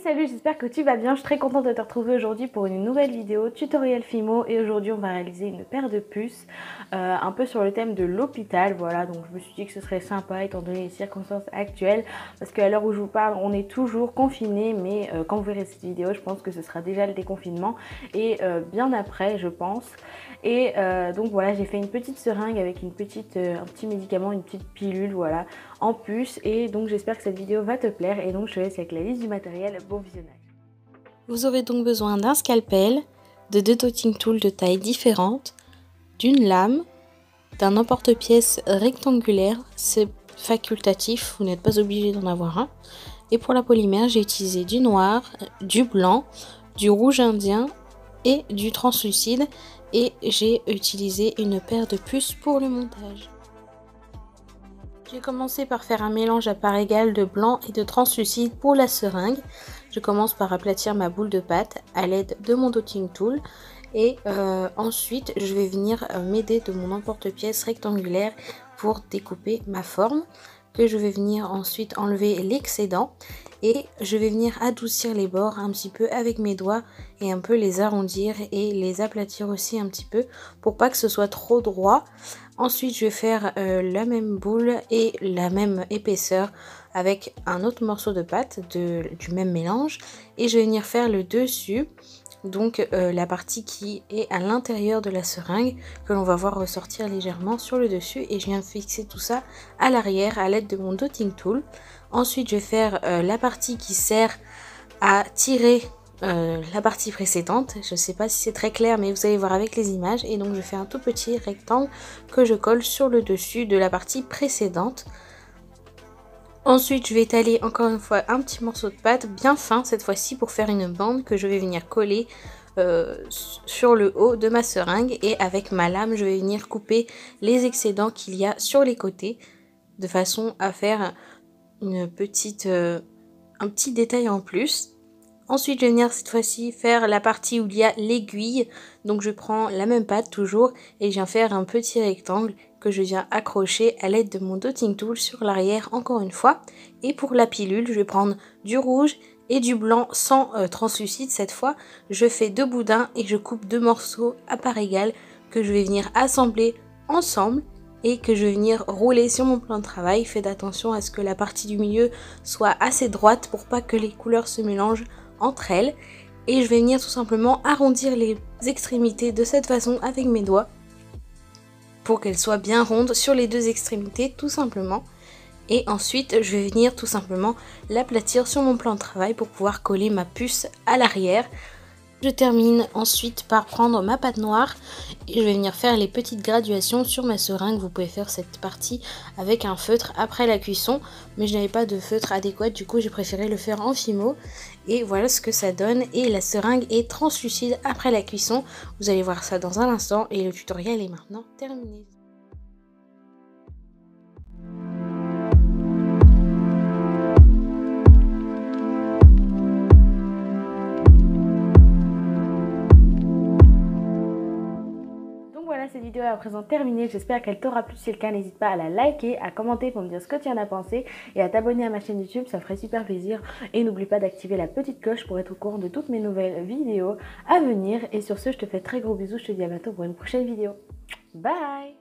Salut, j'espère que tu vas bien. Je suis très contente de te retrouver aujourd'hui pour une nouvelle vidéo tutoriel Fimo. Et aujourd'hui on va réaliser une paire de puces un peu sur le thème de l'hôpital. Voilà, donc je me suis dit que ce serait sympa étant donné les circonstances actuelles, parce qu'à l'heure où je vous parle on est toujours confiné, mais quand vous verrez cette vidéo je pense que ce sera déjà le déconfinement et bien après je pense. Et donc voilà, j'ai fait une petite seringue avec un petit médicament, une petite pilule, voilà, en puce. Et donc j'espère que cette vidéo va te plaire, et donc je te laisse avec la liste du matériel. Bon visionnage. Vous aurez donc besoin d'un scalpel, de 2 dotting tools de taille différentes, d'une lame, d'un emporte-pièce rectangulaire, c'est facultatif, vous n'êtes pas obligé d'en avoir un. Et pour la polymère, j'ai utilisé du noir, du blanc, du rouge indien et du translucide, et j'ai utilisé une paire de puces pour le montage. J'ai commencé par faire un mélange à part égale de blanc et de translucide pour la seringue. Je commence par aplatir ma boule de pâte à l'aide de mon dotting tool, et ensuite je vais venir m'aider de mon emporte-pièce rectangulaire pour découper ma forme, que je vais venir ensuite enlever l'excédent, et je vais venir adoucir les bords un petit peu avec mes doigts et un peu les arrondir et les aplatir aussi un petit peu pour pas que ce soit trop droit. Ensuite je vais faire la même boule et la même épaisseur avec un autre morceau de pâte du même mélange, et je vais venir faire le dessus, donc la partie qui est à l'intérieur de la seringue que l'on va voir ressortir légèrement sur le dessus, et je viens fixer tout ça à l'arrière à l'aide de mon dotting tool. Ensuite je vais faire la partie qui sert à tirer la partie précédente. Je ne sais pas si c'est très clair, mais vous allez voir avec les images. Et donc je fais un tout petit rectangle que je colle sur le dessus de la partie précédente. Ensuite je vais étaler encore une fois un petit morceau de pâte bien fin cette fois-ci pour faire une bande que je vais venir coller sur le haut de ma seringue, et avec ma lame je vais venir couper les excédents qu'il y a sur les côtés de façon à faire un petit détail en plus. Ensuite je vais venir cette fois-ci faire la partie où il y a l'aiguille, donc je prends la même pâte toujours et je viens faire un petit rectangle que je viens accrocher à l'aide de mon dotting tool sur l'arrière encore une fois. Et pour la pilule je vais prendre du rouge et du blanc sans translucide cette fois. Je fais 2 boudins et je coupe 2 morceaux à part égale que je vais venir assembler ensemble et que je vais venir rouler sur mon plan de travail. Faites attention à ce que la partie du milieu soit assez droite pour pas que les couleurs se mélangent entre elles, et je vais venir tout simplement arrondir les extrémités de cette façon avec mes doigts pour qu'elles soient bien rondes sur les 2 extrémités tout simplement. Et ensuite je vais venir tout simplement l'aplatir sur mon plan de travail pour pouvoir coller ma puce à l'arrière. Je termine ensuite par prendre ma pâte noire et je vais venir faire les petites graduations sur ma seringue. Vous pouvez faire cette partie avec un feutre après la cuisson, mais je n'avais pas de feutre adéquat, du coup j'ai préféré le faire en Fimo. Et voilà ce que ça donne, et la seringue est translucide après la cuisson. Vous allez voir ça dans un instant, et le tutoriel est maintenant terminé. Cette vidéo est à présent terminée, j'espère qu'elle t'aura plu. Si c'est le cas, n'hésite pas à la liker, à commenter pour me dire ce que tu en as pensé, et à t'abonner à ma chaîne YouTube, ça ferait super plaisir. Et n'oublie pas d'activer la petite cloche pour être au courant de toutes mes nouvelles vidéos à venir. Et sur ce, je te fais très gros bisous, je te dis à bientôt pour une prochaine vidéo. Bye!